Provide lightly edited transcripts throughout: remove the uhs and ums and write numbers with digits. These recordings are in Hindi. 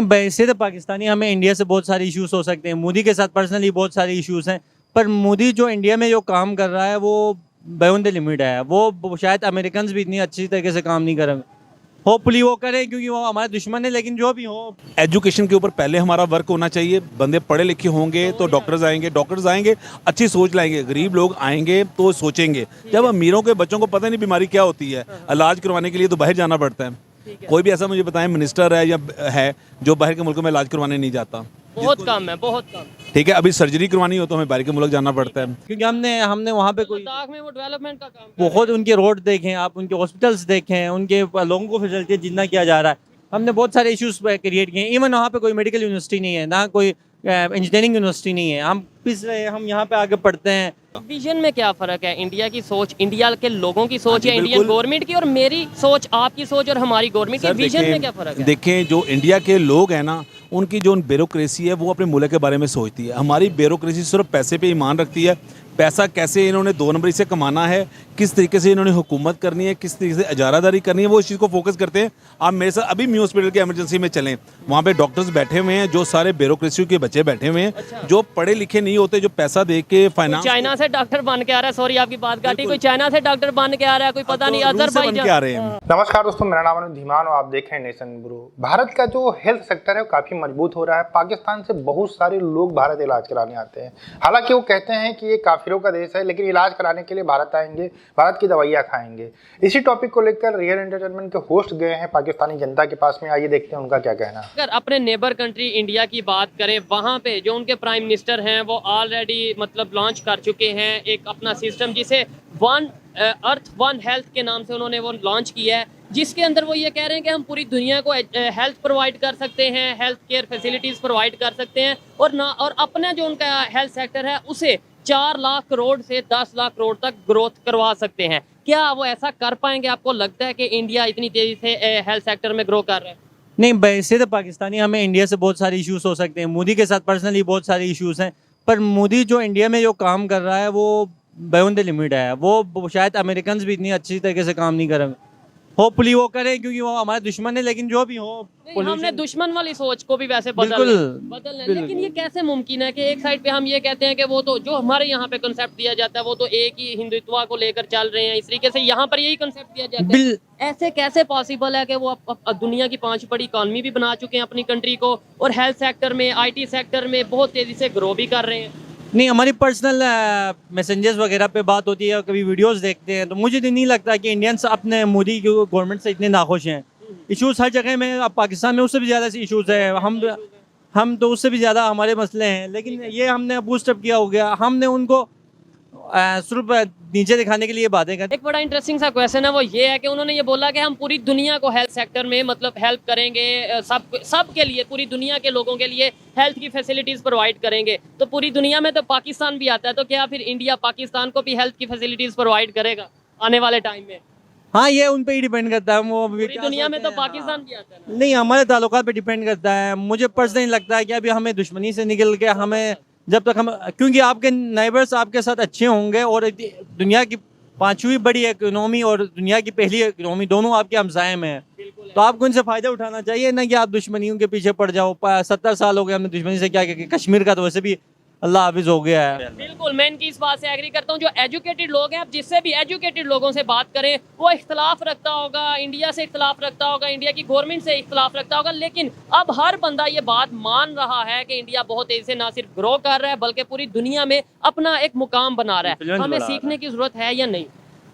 वैसे तो पाकिस्तानी हमें इंडिया से बहुत सारे इश्यूज हो सकते हैं, मोदी के साथ पर्सनली बहुत सारे इश्यूज हैं, पर मोदी जो इंडिया में जो काम कर रहा है वो बियॉन्ड द लिमिट है। वो शायद अमेरिकन भी इतनी अच्छी तरीके से काम नहीं कर रहे। होपफुली वो करें क्योंकि वो हमारे दुश्मन है, लेकिन जो भी हो। एजुकेशन के ऊपर पहले हमारा वर्क होना चाहिए। बंदे पढ़े लिखे होंगे तो डॉक्टर्स आएंगे अच्छी सोच लाएंगे। गरीब लोग आएंगे तो सोचेंगे। जब अमीरों के बच्चों को पता नहीं बीमारी क्या होती है, इलाज करवाने के लिए तो बाहर जाना पड़ता है। कोई भी ऐसा मुझे बताएं मिनिस्टर है या है जो बाहर के मुल्कों में इलाज करवाने नहीं जाता। बहुत कम है, बहुत कम। ठीक है, अभी सर्जरी करवानी हो तो हमें बाहर के मुल्क जाना पड़ता है। क्योंकि हमने वहाँ पे कोई लद्दाख में वो डेवलपमेंट का काम कर बहुत उनके रोड देखें, आप उनके हॉस्पिटल्स देखें, उनके लोगों को फैसिलिटी जितना किया जा रहा है। हमने बहुत सारे इश्यूज क्रिएट किए। इवन वहाँ पे कोई मेडिकल यूनिवर्सिटी नहीं है, ना कोई इंजीनियरिंग यूनिवर्सिटी नहीं है। हम पिस रहे हैं, हम यहाँ पे आगे पढ़ते हैं। विजन में क्या फर्क है? इंडिया की सोच, इंडिया के लोगों की सोच या इंडियन बिल्कुल। गवर्नमेंट की, और मेरी सोच, आपकी सोच और हमारी गवर्नमेंट की सर, विजन देखें- में क्या फर्क है? देखें, जो इंडिया के लोग हैं ना, उनकी जो ब्यूरोक्रेसी है वो अपने मुल्क के बारे में सोचती है। हमारी ब्यूरोक्रेसी सिर्फ पैसे पे ईमान रखती है। पैसा कैसे इन्होंने 2 नंबरी से कमाना है, किस तरीके से इन्होंने हुकूमत करनी है, किस तरीके से इजारादारी करनी है, वो इस चीज़ को फोकस करते हैं। आप मेरे साथ अभी म्यू हॉस्पिटल के इमरजेंसी में चलें, वहाँ पे डॉक्टर्स बैठे हुए हैं जो सारे ब्यूरोक्रेसी के बच्चे बैठे हुए हैं। अच्छा। जो पढ़े लिखे नहीं होते, जो पैसा दे के फाइनेंस चाइना से डॉक्टर बन के आ रहा है, सॉरी आपकी बात काटी, कोई चाइना से डॉक्टर बन के आ रहा है, कोई पता नहीं बन के आ अजरबैजान। रहे हैं। नमस्कार दोस्तों, मेरा नाम अनुज धीमान और आप देख रहे हैं नेशन ब्रो। भारत का जो हेल्थ सेक्टर है वो काफ़ी मजबूत हो रहा है। पाकिस्तान से बहुत सारे लोग भारत इलाज कराने आते हैं। हालांकि वो कहते हैं कि ये काफिरों का देश है, लेकिन इलाज कराने के लिए भारत आएंगे, भारत की दवाइयाँ खाएंगे। इसी टॉपिक को लेकर रियल एंटरटेनमेंट के होस्ट गए हैं पाकिस्तानी जनता के पास में। आइए देखते हैं उनका क्या कहना है। अगर अपने नेबर कंट्री इंडिया की बात करें, वहाँ पे जो उनके प्राइम मिनिस्टर हैं वो ऑलरेडी मतलब लॉन्च कर चुके हैं एक अपना सिस्टम, जिसे वन अर्थ वन हेल्थ के नाम से उन्होंने वो लॉन्च किया है, जिसके अंदर वो ये कह रहे हैं कि हम पूरी दुनिया को हेल्थ प्रोवाइड कर सकते हैं, हेल्थ केयर फैसिलिटीज़ प्रोवाइड कर सकते हैं, और अपना जो उनका हेल्थ सेक्टर है उसे 4 लाख करोड़ से 10 लाख करोड़ तक ग्रोथ करवा सकते हैं। क्या वो ऐसा कर पाएंगे? आपको लगता है कि इंडिया इतनी तेज़ी से हेल्थ सेक्टर में ग्रो कर रहा है? नहीं, वैसे तो पाकिस्तानी हमें इंडिया से बहुत सारे इश्यूज हो सकते हैं, मोदी के साथ पर्सनली बहुत सारे इश्यूज हैं, पर मोदी जो इंडिया में जो काम कर रहा है वो बियॉन्ड द लिमिट है। वो शायद अमेरिकन भी इतनी अच्छी तरीके से काम नहीं कर रहे। होपफुली वो करें क्योंकि वो हमारे दुश्मन है, लेकिन जो भी हो। हमने दुश्मन वाली सोच को भी वैसे बिल्कुल, बदलना है। लेकिन ये कैसे मुमकिन है कि एक साइड पे हम ये कहते हैं कि वो तो जो हमारे यहाँ पे कंसेप्ट दिया जाता है वो तो एक ही हिंदुत्व को लेकर चल रहे हैं, इस तरीके से यहाँ पर यही कंसेप्ट दिया जाता है। ऐसे कैसे पॉसिबल है कि वो दुनिया की 5 बड़ी इकॉनमी भी बना चुके हैं अपनी कंट्री को, और हेल्थ सेक्टर में, IT सेक्टर में बहुत तेजी से ग्रो भी कर रहे हैं? नहीं, हमारी पर्सनल मैसेंजर्स वगैरह पे बात होती है, कभी वीडियोस देखते हैं, तो मुझे तो नहीं लगता कि इंडियंस अपने मोदी की गवर्नमेंट से इतने नाखुश हैं। इश्यूज हर जगह में, अब पाकिस्तान में उससे भी ज़्यादा इश्यूज है। हम तो उससे भी ज़्यादा हमारे मसले हैं, लेकिन ये हमने बूस्टअप किया हो गया। हमने उनको सिर्फ नीचे दिखाने के लिए बातें कर। एक बड़ा इंटरेस्टिंग सा क्वेश्चन है, वो ये है कि उन्होंने ये बोला कि हम पूरी दुनिया को हेल्थ सेक्टर में मतलब हेल्प करेंगे, सब के लिए, पूरी दुनिया के लोगों के लिए हेल्थ की फैसिलिटीज़ प्रोवाइड करेंगे। तो पूरी दुनिया में तो पाकिस्तान भी आता है, तो क्या फिर इंडिया पाकिस्तान को भी हेल्थ की फैसिलिटीज़ प्रोवाइड करेगा आने वाले टाइम में? हाँ, ये उन पे ही डिपेंड करता है। वो पूरी दुनिया में तो पाकिस्तान भी आता है ना? नहीं, हमारे ताल्लुकात पे डिपेंड करता है। मुझे पर्सनली लगता है कि अभी हमें दुश्मनी से निकल के हमें जब तक हम, क्योंकि आपके नाइबर्स आपके साथ अच्छे होंगे और दुनिया की 5वीं बड़ी इकोनॉमी और दुनिया की पहली इकोनॉमी दोनों आपके हमसाये में है, तो आपको इनसे फ़ायदा उठाना चाहिए, ना कि आप दुश्मनियों के पीछे पड़ जाओ। 70 साल हो गए हमने दुश्मनी से क्या किया। कश्मीर का तो वैसे भी अल्लाह हाफिज हो गया है। बिल्कुल, मैं इनकी इस बात से एग्री करता हूँ। जो एजुकेटेड लोग हैं, आप जिससे भी एजुकेटेड लोगों से बात करें, वो इख्तलाफ रखता होगा, इंडिया से इख्तलाफ रखता होगा, इंडिया की गवर्नमेंट से इख्तलाफ रखता होगा, लेकिन अब हर बंदा ये बात मान रहा है कि इंडिया बहुत तेजी से ना सिर्फ ग्रो कर रहा है बल्कि पूरी दुनिया में अपना एक मुकाम बना रहा है। हमें सीखने की जरूरत है या नहीं?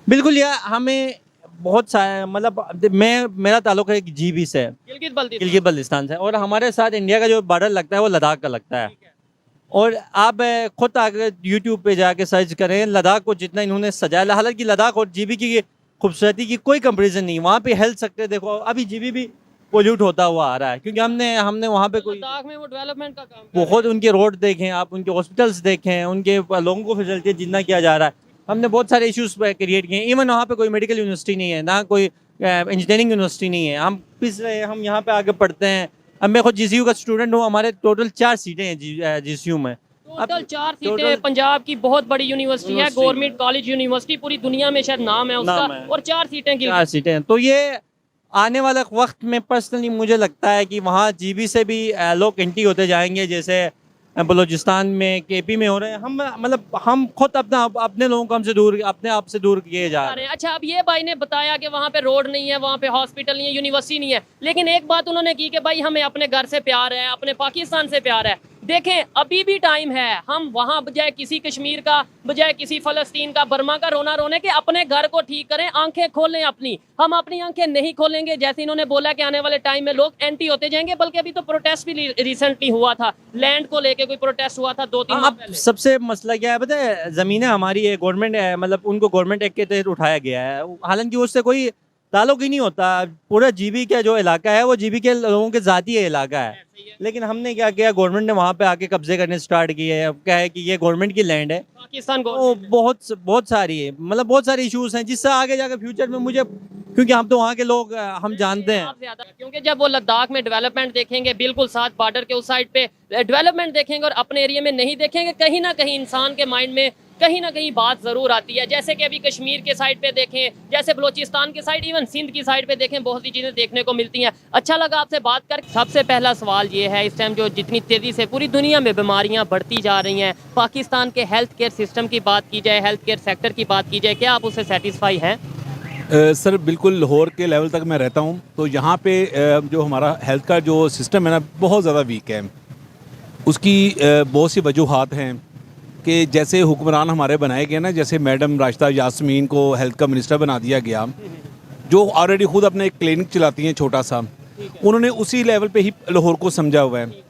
बिल्कुल, यार हमें बहुत सारे, मतलब मेरा ताल्लुक है GB से, गिलगित बल्तिस्तान से, और हमारे साथ इंडिया का जो बॉर्डर लगता है वो लद्दाख का लगता है। और आप खुद आकर यूट्यूब पे जाके सर्च करें, लद्दाख को जितना इन्होंने सजाया, हालांकि लद्दाख और GB की खूबसूरती की कोई कंपैरिजन नहीं। वहाँ पे हेल्थ सेक्टर देखो, अभी GB भी पोल्यूट होता हुआ आ रहा है, क्योंकि हमने वहाँ पे कोई लद्दाख में वो डेवलपमेंट का काम बहुत, उनके रोड देखें, आप उनके हॉस्पिटल्स देखें, उनके लोगों को फैसिलिटी जितना किया जा रहा है। हमने बहुत सारे इश्यूज क्रिएट किए। इवन वहाँ पे कोई मेडिकल यूनिवर्सिटी नहीं है, ना कोई इंजीनियरिंग यूनिवर्सिटी नहीं है। हम पिस रहे हैं, हम यहाँ पे आगे पढ़ते हैं। अब मैं खुद GCU का स्टूडेंट हूँ। हमारे टोटल 4 सीटें हैं GCU में। टोटल 4 सीटें। पंजाब की बहुत बड़ी यूनिवर्सिटी है, गवर्नमेंट कॉलेज यूनिवर्सिटी, पूरी दुनिया में शायद नाम है उसका, और 4 सीटें। 4 सीटें। तो ये आने वाले वक्त में पर्सनली मुझे लगता है कि वहाँ जीबी से भी लोग एंटी होते जाएंगे, जैसे बलूचिस्तान में, केपी में हो रहे हैं। हम मतलब हम खुद अपने लोगों को हमसे दूर, अपने आप से दूर किए जा रहे हैं। अच्छा, अब ये भाई ने बताया कि वहाँ पे रोड नहीं है, वहाँ पे हॉस्पिटल नहीं है, यूनिवर्सिटी नहीं है, लेकिन एक बात उन्होंने की कि भाई हमें अपने घर से प्यार है, अपने पाकिस्तान से प्यार है। देखें, अभी भी टाइम है, हम वहाँ बजाय किसी कश्मीर का, बजाय किसी फ़लस्तीन का, बर्मा का रोना रोने के अपने घर को ठीक करें, आंखें खोलें अपनी। हम अपनी आंखें नहीं खोलेंगे, जैसे इन्होंने बोला कि आने वाले टाइम में लोग एंटी होते जाएंगे, बल्कि अभी तो प्रोटेस्ट भी रिसेंटली हुआ था, लैंड को लेके कोई प्रोटेस्ट हुआ था 2-3 माह अब पहले। सबसे मसला क्या है पता है, ज़मीनें हमारी है, गवर्नमेंट है, मतलब उनको गवर्नमेंट एक्ट के तहत उठाया गया है, हालांकि उससे कोई ताल्लुक ही नहीं होता। पूरा जीबी का जो इलाका है वो जीबी के लोगों के ज़ाती इलाका है, लेकिन हमने क्या किया, गवर्नमेंट ने वहाँ पे आके कब्जे करने स्टार्ट किए हैं। अब क्या है कि ये गवर्नमेंट की लैंड है, पाकिस्तान को वो बहुत सारी है, मतलब बहुत सारे इश्यूज हैं जिससे आगे जाकर फ्यूचर में मुझे, क्योंकि हम तो वहाँ के लोग हम जानते हैं। आप ज्यादा, क्योंकि जब वो लद्दाख में डेवलपमेंट देखेंगे, बिल्कुल साथ बॉर्डर के उस साइड पे डेवलपमेंट देखेंगे और अपने एरिया में नहीं देखेंगे, कहीं ना कहीं इंसान के माइंड में कहीं ना कहीं बात जरूर आती है। जैसे कि अभी कश्मीर के साइड पे देखें, जैसे बलोचिस्तान के साइड, इवन सिंध की साइड पे देखें, बहुत सी चीज़ें देखने को मिलती हैं। अच्छा लगा आपसे बात कर। सबसे पहला सवाल ये है, इस टाइम जो जितनी तेज़ी से पूरी दुनिया में बीमारियां बढ़ती जा रही हैं, पाकिस्तान के हेल्थ केयर सिस्टम की बात की जाए, हेल्थ केयर सेक्टर की बात की जाए, क्या आप उससे सेटिस्फाई हैं? सर बिल्कुल, लाहौर के लेवल तक मैं रहता हूँ, तो यहाँ पे जो हमारा हेल्थ का जो सिस्टम है ना, बहुत ज़्यादा वीक है। उसकी बहुत सी वजूहात हैं कि जैसे हुक्मरान हमारे बनाए गए ना, जैसे मैडम राशिदा यास्मीन को हेल्थ का मिनिस्टर बना दिया गया, जो ऑलरेडी खुद अपने एक क्लिनिक चलाती हैं छोटा सा, उन्होंने उसी लेवल पे ही लाहौर को समझा हुआ है।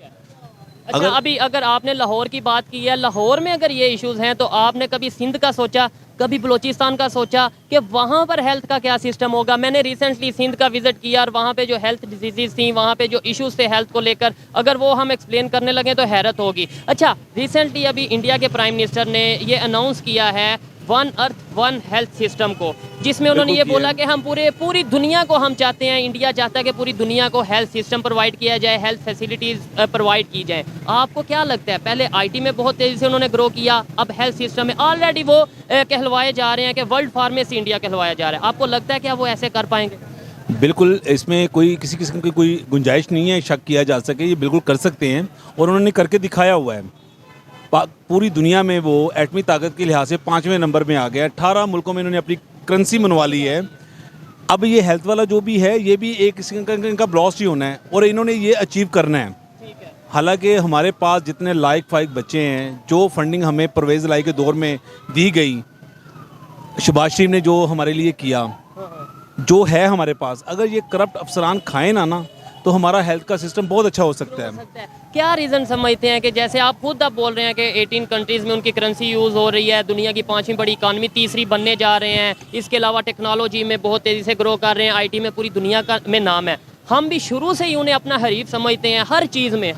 अच्छा, अभी अगर आपने लाहौर की बात की है, लाहौर में अगर ये इश्यूज हैं, तो आपने कभी सिंध का सोचा, कभी बलूचिस्तान का सोचा कि वहाँ पर हेल्थ का क्या सिस्टम होगा? मैंने रिसेंटली सिंध का विजिट किया और वहाँ पे जो हेल्थ डिजीज़ थी, वहाँ पे जो इश्यूज थे हेल्थ को लेकर, अगर वो हम एक्सप्लेन करने लगे तो हैरत होगी। अच्छा, रिसेंटली अभी इंडिया के प्राइम मिनिस्टर ने ये अनाउंस किया है one earth one health system को, जिसमें उन्होंने ये बोला कि हम पूरी दुनिया को हम चाहते हैं, इंडिया चाहता है कि पूरी दुनिया को हेल्थ सिस्टम प्रोवाइड किया जाए, हेल्थ फैसिलिटीज़ प्रोवाइड की जाए। आपको क्या लगता है, पहले आईटी में बहुत तेज़ी से उन्होंने ग्रो किया, अब हेल्थ सिस्टम में ऑलरेडी वो कहलवाए जा रहे हैं कि वर्ल्ड फार्मेसी इंडिया कहलवाया जा रहा है। आपको लगता है कि वो ऐसे कर पाएंगे? बिल्कुल, इसमें कोई किसी किस्म की कोई गुंजाइश नहीं है शक किया जा सके, ये बिल्कुल कर सकते हैं और उन्होंने करके दिखाया हुआ है। पूरी दुनिया में वो एटमी ताकत के लिहाज से 5वें नंबर में आ गया। 18 मुल्कों में इन्होंने अपनी करेंसी मनवा ली है। अब ये हेल्थ वाला जो भी है, ये भी एक इनका ब्लॉस्ट ही होना है और इन्होंने ये अचीव करना है। हालांकि हमारे पास जितने लायक फाइक बच्चे हैं, जो फंडिंग हमें परवेज़ लाई के दौर में दी गई, शहबाज शरीफ ने जो हमारे लिए किया, जो है हमारे पास, अगर ये करप्ट अफसरान खाएं ना तो हमारा हेल्थ का सिस्टम बहुत अच्छा हो सकता है। क्या रीज़न समझते हैं कि जैसे आप खुद अब बोल रहे हैं कि 18 कंट्रीज़ में उनकी करेंसी यूज़ हो रही है, दुनिया की 5वीं बड़ी इकानमी, तीसरी बनने जा रहे हैं, इसके अलावा टेक्नोलॉजी में बहुत तेज़ी से ग्रो कर रहे हैं, आईटी में पूरी दुनिया का में नाम है, हम भी शुरू से ही उन्हें अपना हरीफ समझते हैं हर चीज़ में,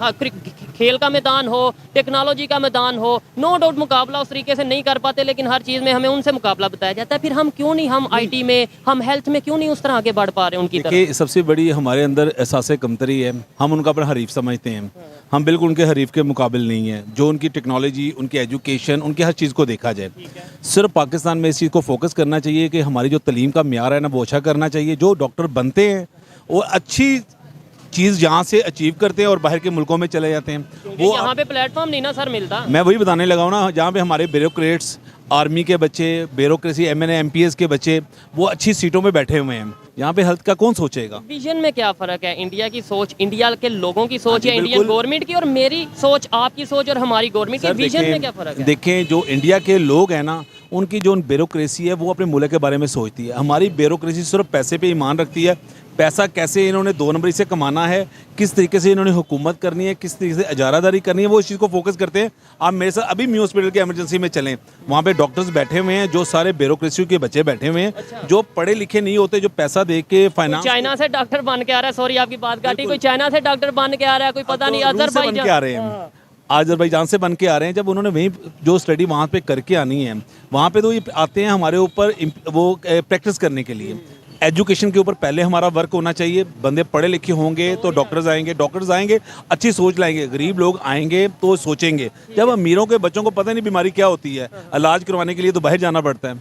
खेल का मैदान हो, टेक्नोलॉजी का मैदान हो, नो डाउट मुकाबला उस तरीके से नहीं कर पाते, लेकिन हर चीज़ में हमें उनसे मुकाबला बताया जाता है। फिर हम क्यों नहीं, हम आईटी में, हम हेल्थ में क्यों नहीं उस तरह आगे बढ़ पा रहे उनकी तरह? सबसे बड़ी हमारे अंदर एहसास कमतरी है, हम उनका अपना हरीफ समझते हैं। हम बिल्कुल उनके हरीफ के मुकाबिल नहीं है। जो उनकी टेक्नोलॉजी, उनकी एजुकेशन, उनकी हर चीज़ को देखा जाए, सिर्फ पाकिस्तान में इस चीज़ को फोकस करना चाहिए कि हमारी जो तलीम का म्यार है ना, वो अच्छा करना चाहिए। जो डॉक्टर बनते हैं वो अच्छी चीज़ यहाँ से अचीव करते हैं और बाहर के मुल्कों में चले जाते हैं। वो यहाँ पे प्लेटफॉर्म नहीं ना सर मिलता। मैं वही बताने लगा हूँ ना, जहाँ पे हमारे ब्यूरोक्रेट्स, आर्मी के बच्चे, ब्यूरोक्रेसी, एमएनए, एमपीएस के बच्चे, वो अच्छी सीटों में बैठे हुए हैं। यहाँ पे हेल्थ का कौन सोचेगा? विजन में क्या फ़र्क है? इंडिया की सोच, इंडिया के लोगों की सोच, या इंडियन गवर्नमेंट की और मेरी सोच, आपकी सोच और हमारी गवर्नमेंट की विजन में क्या फ़र्क है? देखें, जो इंडिया के लोग हैं ना, उनकी जो ब्यूरोक्रेसी है वो अपने मुल्क के बारे में सोचती है। हमारी ब्यूरोक्रेसी सिर्फ पैसे पे ईमान रखती है। पैसा कैसे इन्होंने 2 नंबरी से कमाना है, किस तरीके से इन्होंने हुकूमत करनी है, किस तरीके से इजारादारी करनी है, वो इस चीज़ को फोकस करते हैं। आप मेरे साथ अभी मी हॉस्पिटल के इमरजेंसी में चलें, वहाँ पे डॉक्टर्स बैठे हुए हैं, जो सारे ब्यूरोक्रेसी के बच्चे बैठे हुए हैं। अच्छा। जो पढ़े लिखे नहीं होते, जो पैसा दे के फाइनेंस, चाइना से डॉक्टर बन के आ रहा है, सॉरी आपकी बात काटी, कोई चाइना से डॉक्टर बन के आ रहा है, कोई पता नहीं अजरबैजान आ रहे हैं, अजरबैजान से बन के आ रहे हैं। जब उन्होंने वहीं जो स्टडी वहाँ पे करके आनी है, वहाँ पे तो ये आते हैं हमारे ऊपर वो प्रैक्टिस करने के लिए। एजुकेशन के ऊपर पहले हमारा वर्क होना चाहिए। बंदे पढ़े लिखे होंगे तो डॉक्टर्स आएंगे, अच्छी सोच लाएंगे। गरीब लोग आएंगे तो सोचेंगे। जब अमीरों के बच्चों को पता नहीं बीमारी क्या होती है, इलाज करवाने के लिए तो बाहर जाना पड़ता है।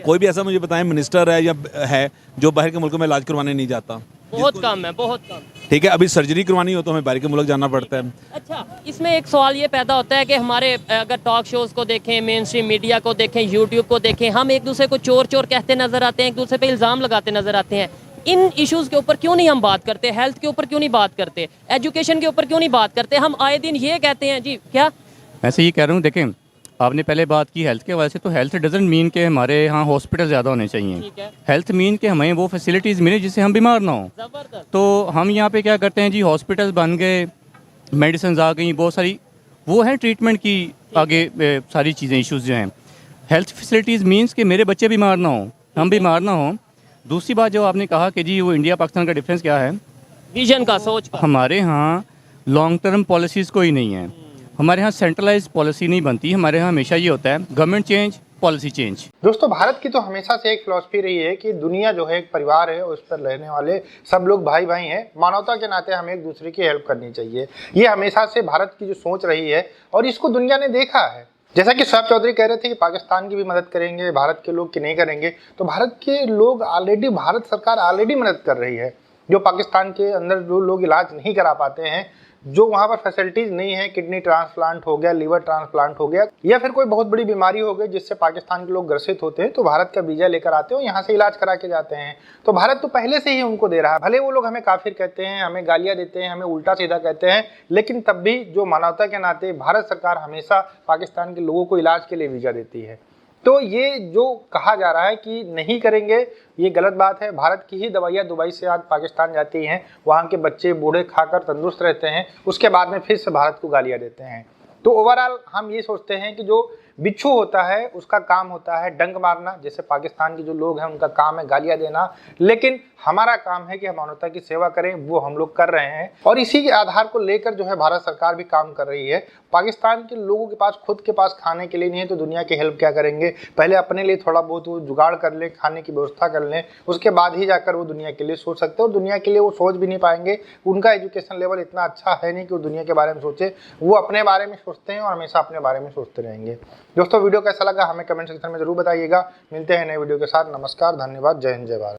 कोई भी ऐसा मुझे बताएं मिनिस्टर है या है जो बाहर के मुल्कों में इलाज करवाने नहीं जाता? बहुत कम है, बहुत कम। ठीक है, अभी सर्जरी करवानी हो तो हमें बाहर के मुल्क जाना पड़ता है। अच्छा, इसमें एक सवाल ये पैदा होता है कि हमारे अगर टॉक शोज़ को देखें, मेन स्ट्रीम मीडिया को देखें, यूट्यूब को देखें, हम एक दूसरे को चोर चोर कहते नज़र आते हैं, एक दूसरे पे इल्ज़ाम लगाते नज़र आते हैं। इन इश्यूज़ के ऊपर क्यों नहीं हम बात करते? हेल्थ के ऊपर क्यों नहीं बात करते? एजुकेशन के ऊपर क्यों नहीं बात करते? हम आए दिन ये कहते हैं जी, क्या मैं से ये कह रहा हूँ, देखें आपने पहले बात की हेल्थ के हवाले से, तो हेल्थ डजेंट मीन के हमारे यहाँ हॉस्पिटल ज़्यादा होने चाहिए। ठीक है, हेल्थ मीन के हमें वो फैसिलिटीज़ मिले जिससे हम बीमार ना हो। ज़बरदस्त। तो हम यहाँ पे क्या करते हैं जी, हॉस्पिटल बन गए, मेडिसिन आ गई, बहुत सारी वो है ट्रीटमेंट की आगे सारी चीज़ें इश्यूज़ जो हैं। हेल्थ फैसिलिटीज़ मीन्स कि मेरे बच्चे बीमार ना हों, हम बीमार ना हों। दूसरी बात जो आपने कहा कि जी वो इंडिया पाकिस्तान का डिफरेंस क्या है, विजन का, सोच का। हमारे यहाँ लॉन्ग टर्म पॉलिसीज़ कोई नहीं है। हमारे यहाँ सेंट्रलाइज पॉलिसी नहीं बनती, हमारे यहाँ हमेशा ये होता है गवर्नमेंट चेंज, पॉलिसी चेंज। दोस्तों, भारत की तो हमेशा से एक फिलॉसफी रही है कि दुनिया जो है एक परिवार है, उस पर रहने वाले सब लोग भाई भाई हैं। मानवता के नाते हमें एक दूसरे की हेल्प करनी चाहिए। ये हमेशा से भारत की जो सोच रही है और इसको दुनिया ने देखा है। जैसा कि शोएब चौधरी कह रहे थे कि पाकिस्तान की भी मदद करेंगे, भारत के लोग की नहीं करेंगे, तो भारत के लोग ऑलरेडी, भारत सरकार ऑलरेडी मदद कर रही है। जो पाकिस्तान के अंदर जो लोग इलाज नहीं करा पाते हैं, जो वहाँ पर फैसिलिटीज़ नहीं है, किडनी ट्रांसप्लांट हो गया, लीवर ट्रांसप्लांट हो गया, या फिर कोई बहुत बड़ी बीमारी हो गई जिससे पाकिस्तान के लोग ग्रसित होते हैं, तो भारत का वीज़ा लेकर आते हैं और यहाँ से इलाज करा के जाते हैं। तो भारत तो पहले से ही उनको दे रहा है। भले वो लोग हमें काफिर कहते हैं, हमें गालियाँ देते हैं, हमें उल्टा सीधा कहते हैं, लेकिन तब भी जो मानवता के नाते भारत सरकार हमेशा पाकिस्तान के लोगों को इलाज के लिए वीज़ा देती है। तो ये जो कहा जा रहा है कि नहीं करेंगे, ये गलत बात है। भारत की ही दवाइयाँ दुबई से आज पाकिस्तान जाती हैं, वहाँ के बच्चे बूढ़े खाकर तंदुरुस्त रहते हैं, उसके बाद में फिर से भारत को गालियाँ देते हैं। तो ओवरऑल हम ये सोचते हैं कि जो बिच्छू होता है उसका काम होता है डंक मारना, जैसे पाकिस्तान के जो लोग हैं उनका काम है गालियाँ देना, लेकिन हमारा काम है कि हम मानवता की सेवा करें, वो हम लोग कर रहे हैं। और इसी के आधार को लेकर जो है भारत सरकार भी काम कर रही है। पाकिस्तान के लोगों के पास खुद के पास खाने के लिए नहीं है तो दुनिया की हेल्प क्या करेंगे? पहले अपने लिए थोड़ा बहुत वो जुगाड़ कर लें, खाने की व्यवस्था कर लें, उसके बाद ही जाकर वो दुनिया के लिए सोच सकते हैं। और दुनिया के लिए वो सोच भी नहीं पाएंगे, उनका एजुकेशन लेवल इतना अच्छा है नहीं कि वो दुनिया के बारे में सोचे। वो अपने बारे में सोचते हैं और हमेशा अपने बारे में सोचते रहेंगे। दोस्तों, वीडियो कैसा लगा हमें कमेंट सेक्शन में जरूर बताइएगा। मिलते हैं नए वीडियो के साथ। नमस्कार, धन्यवाद, जय हिंद, जय भारत।